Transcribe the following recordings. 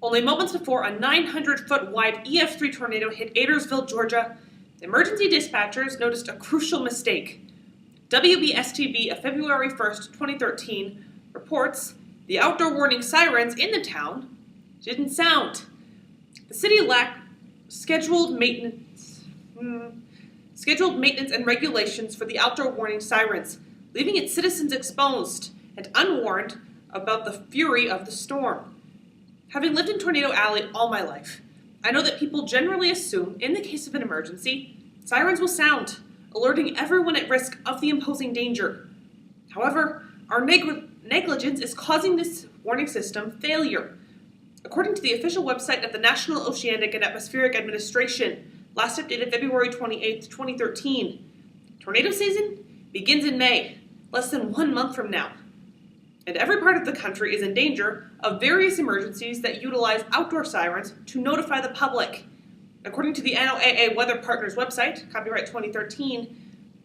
Only moments before a 900-foot-wide EF3 tornado hit Adairsville, Georgia, emergency dispatchers noticed a crucial mistake. WBSTV of February 1st, 2013 reports the outdoor warning sirens in the town didn't sound. The city lacked scheduled maintenance and regulations for the outdoor warning sirens, leaving its citizens exposed and unwarned about the fury of the storm. Having lived in Tornado Alley all my life, I know that people generally assume, in the case of an emergency, sirens will sound, alerting everyone at risk of the imposing danger. However, our negligence is causing this warning system failure. According to the official website of the National Oceanic and Atmospheric Administration, last updated February 28, 2013, tornado season begins in May, less than 1 month from now. And every part of the country is in danger of various emergencies that utilize outdoor sirens to notify the public. According to the NOAA Weather Partners website, copyright 2013,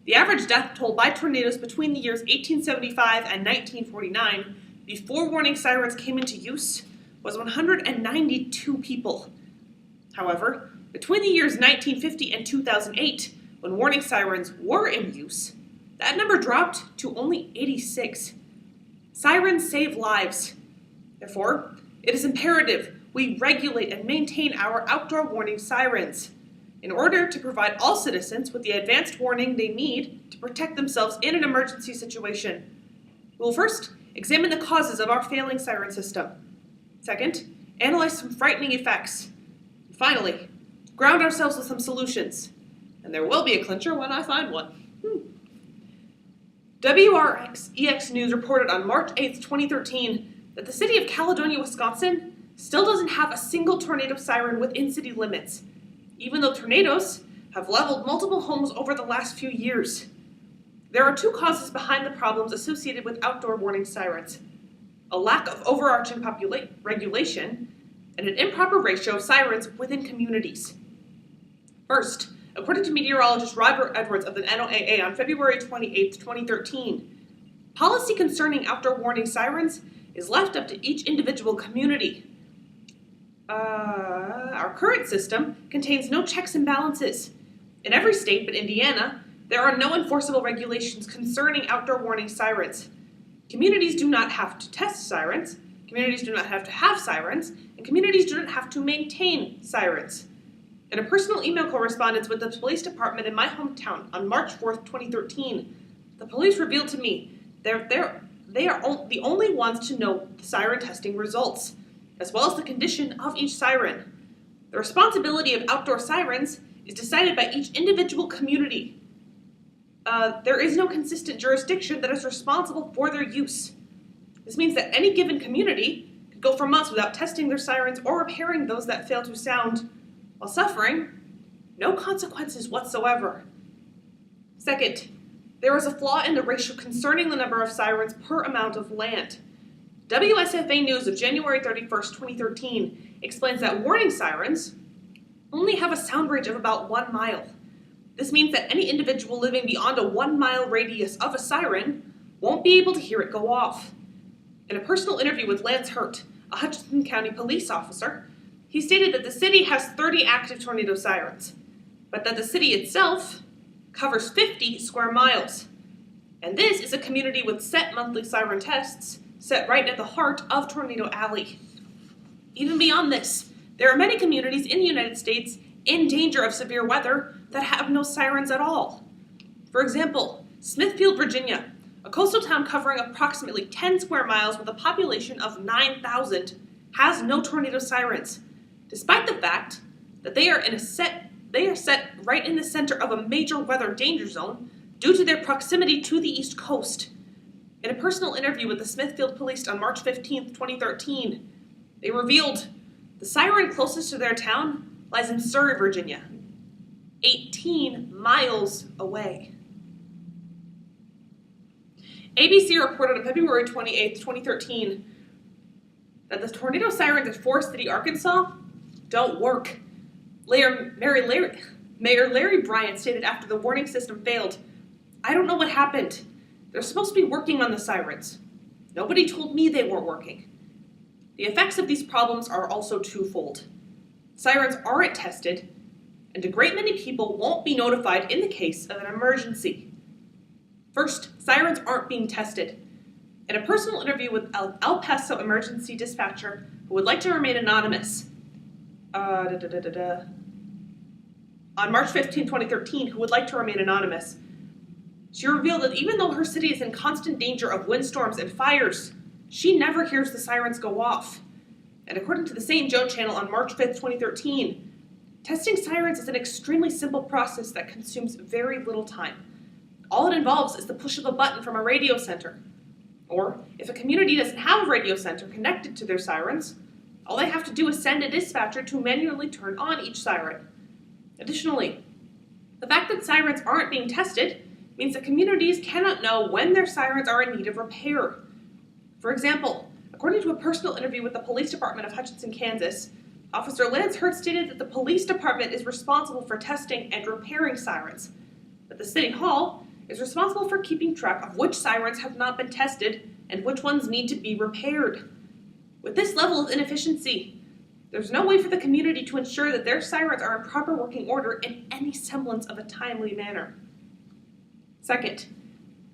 the average death toll by tornadoes between the years 1875 and 1949, before warning sirens came into use, was 192 people. However, between the years 1950 and 2008, when warning sirens were in use, that number dropped to only 86. Sirens save lives. Therefore, it is imperative we regulate and maintain our outdoor warning sirens in order to provide all citizens with the advanced warning they need to protect themselves in an emergency situation. We will first examine the causes of our failing siren system. Second, analyze some frightening effects. And finally, ground ourselves with some solutions. And there will be a clincher when I find one. WRX-EX News reported on March 8, 2013, that the city of Caledonia, Wisconsin, still doesn't have a single tornado siren within city limits, even though tornadoes have leveled multiple homes over the last few years. There are two causes behind the problems associated with outdoor warning sirens: a lack of overarching regulation and an improper ratio of sirens within communities. First, according to meteorologist Robert Edwards of the NOAA on February 28, 2013, policy concerning outdoor warning sirens is left up to each individual community. Our current system contains no checks and balances. In every state but Indiana, there are no enforceable regulations concerning outdoor warning sirens. Communities do not have to test sirens, communities do not have to have sirens, and communities do not have to maintain sirens. In a personal email correspondence with the police department in my hometown on March 4th, 2013, the police revealed to me they are the only ones to know the siren testing results, as well as the condition of each siren. The responsibility of outdoor sirens is decided by each individual community. There is no consistent jurisdiction that is responsible for their use. This means that any given community could go for months without testing their sirens or repairing those that fail to sound, while suffering no consequences whatsoever. Second, there is a flaw in the ratio concerning the number of sirens per amount of land. WSFA News of January 31st, 2013 explains that warning sirens only have a sound range of about 1 mile. This means that any individual living beyond a 1 mile radius of a siren won't be able to hear it go off. In a personal interview with Lance Hurt, a Hutchinson County police officer, he stated that the city has 30 active tornado sirens, but that the city itself covers 50 square miles. And this is a community with set monthly siren tests set right at the heart of Tornado Alley. Even beyond this, there are many communities in the United States in danger of severe weather that have no sirens at all. For example, Smithfield, Virginia, a coastal town covering approximately 10 square miles with a population of 9,000, has no tornado sirens, despite the fact that they are set right in the center of a major weather danger zone due to their proximity to the East Coast. In a personal interview with the Smithfield Police on March 15, 2013, they revealed the siren closest to their town lies in Surrey, Virginia, 18 miles away. ABC reported on February 28, 2013, that the tornado sirens at Forest City, Arkansas, don't work. Mayor Larry Bryant stated after the warning system failed, "I don't know what happened. They're supposed to be working on the sirens. Nobody told me they weren't working." The effects of these problems are also twofold. Sirens aren't tested, and a great many people won't be notified in the case of an emergency. First, sirens aren't being tested. In a personal interview with El Paso emergency dispatcher who would like to remain anonymous, on March 15, 2013, who would like to remain anonymous, she revealed that even though her city is in constant danger of windstorms and fires, she never hears the sirens go off. And according to the St. Joe channel on March 5, 2013, testing sirens is an extremely simple process that consumes very little time. All it involves is the push of a button from a radio center. Or, if a community doesn't have a radio center connected to their sirens, all they have to do is send a dispatcher to manually turn on each siren. Additionally, the fact that sirens aren't being tested means that communities cannot know when their sirens are in need of repair. For example, according to a personal interview with the police department of Hutchinson, Kansas, Officer Lance Hurt stated that the police department is responsible for testing and repairing sirens, but the City Hall is responsible for keeping track of which sirens have not been tested and which ones need to be repaired. With this level of inefficiency, there's no way for the community to ensure that their sirens are in proper working order in any semblance of a timely manner. Second,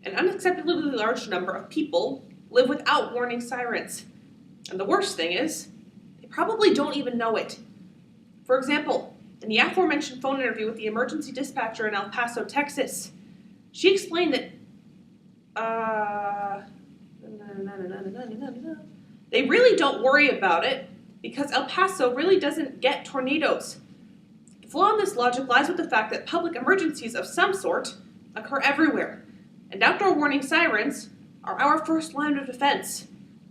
an unacceptably large number of people live without warning sirens. And the worst thing is, they probably don't even know it. For example, in the aforementioned phone interview with the emergency dispatcher in El Paso, Texas, she explained that they really don't worry about it because El Paso really doesn't get tornadoes. The flaw in this logic lies with the fact that public emergencies of some sort occur everywhere, and outdoor warning sirens are our first line of defense,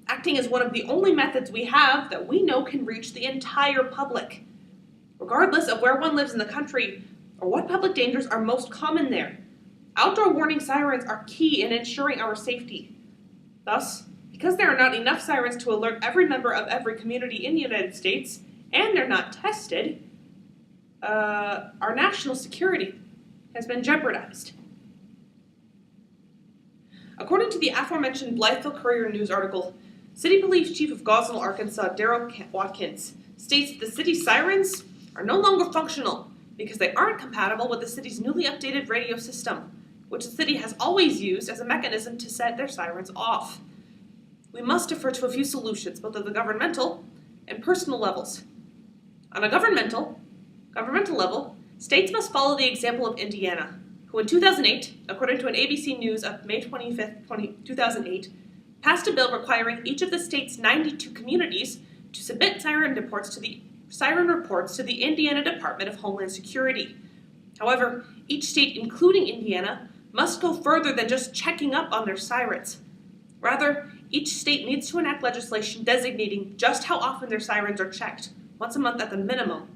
acting as one of the only methods we have that we know can reach the entire public, regardless of where one lives in the country or what public dangers are most common there. Outdoor warning sirens are key in ensuring our safety. Thus, because there are not enough sirens to alert every member of every community in the United States, and they're not tested, our national security has been jeopardized. According to the aforementioned Blytheville Courier News article, City Police Chief of Gosnell, Arkansas, Darrell Watkins, states that the city's sirens are no longer functional because they aren't compatible with the city's newly updated radio system, which the city has always used as a mechanism to set their sirens off. We must defer to a few solutions, both at the governmental and personal levels. On a governmental level, states must follow the example of Indiana, who in 2008, according to an ABC News of May 25, 2008, passed a bill requiring each of the state's 92 communities to submit siren reports to the Indiana Department of Homeland Security. However, each state, including Indiana, must go further than just checking up on their sirens. Rather, each state needs to enact legislation designating just how often their sirens are checked, once a month at the minimum,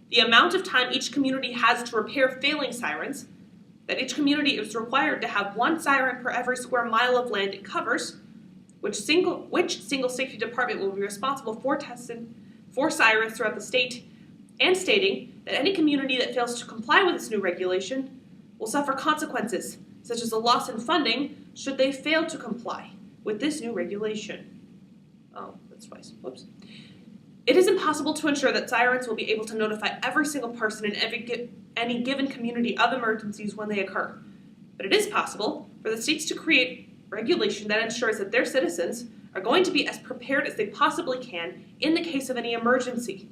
the amount of time each community has to repair failing sirens, that each community is required to have one siren per every square mile of land it covers, which single safety department will be responsible for testing for sirens throughout the state, and stating that any community that fails to comply with this new regulation will suffer consequences, such as a loss in funding should they fail to comply with this new regulation. Oh, that's twice. Whoops. It is impossible to ensure that sirens will be able to notify every single person in any given community of emergencies when they occur. But it is possible for the states to create regulation that ensures that their citizens are going to be as prepared as they possibly can in the case of any emergency.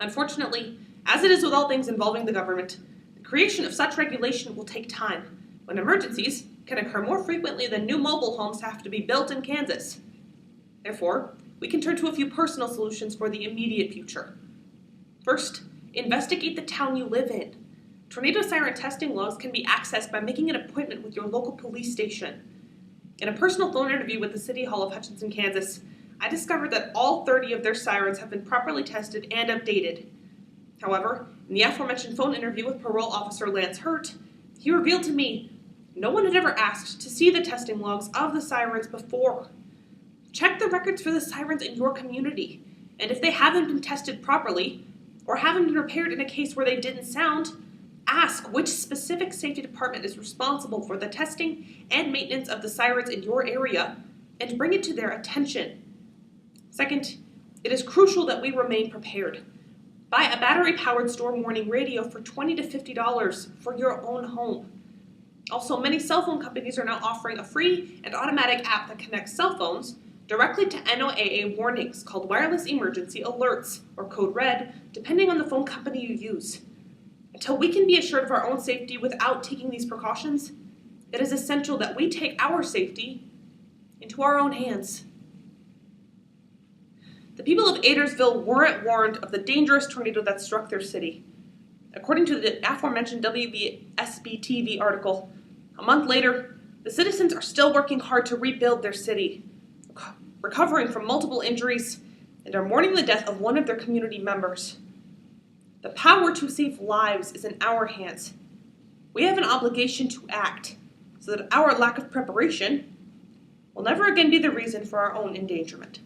Unfortunately, as it is with all things involving the government, the creation of such regulation will take time, when emergencies can occur more frequently than new mobile homes have to be built in Kansas. Therefore, we can turn to a few personal solutions for the immediate future. First, investigate the town you live in. Tornado siren testing logs can be accessed by making an appointment with your local police station. In a personal phone interview with the City Hall of Hutchinson, Kansas, I discovered that all 30 of their sirens have been properly tested and updated. However, in the aforementioned phone interview with Parole Officer Lance Hurt, he revealed to me no one had ever asked to see the testing logs of the sirens before. Check the records for the sirens in your community, and if they haven't been tested properly, or haven't been repaired in a case where they didn't sound, ask which specific safety department is responsible for the testing and maintenance of the sirens in your area, and bring it to their attention. Second, It is crucial that we remain prepared. Buy a battery-powered storm warning radio for $20 to $50 for your own home. Also, many cell phone companies are now offering a free and automatic app that connects cell phones directly to NOAA warnings called Wireless Emergency Alerts, or Code Red, depending on the phone company you use. Until we can be assured of our own safety without taking these precautions, it is essential that we take our safety into our own hands. The people of Adairsville weren't warned of the dangerous tornado that struck their city. According to the aforementioned WSB-TV article, a month later, the citizens are still working hard to rebuild their city, recovering from multiple injuries, and are mourning the death of one of their community members. The power to save lives is in our hands. We have an obligation to act so that our lack of preparation will never again be the reason for our own endangerment.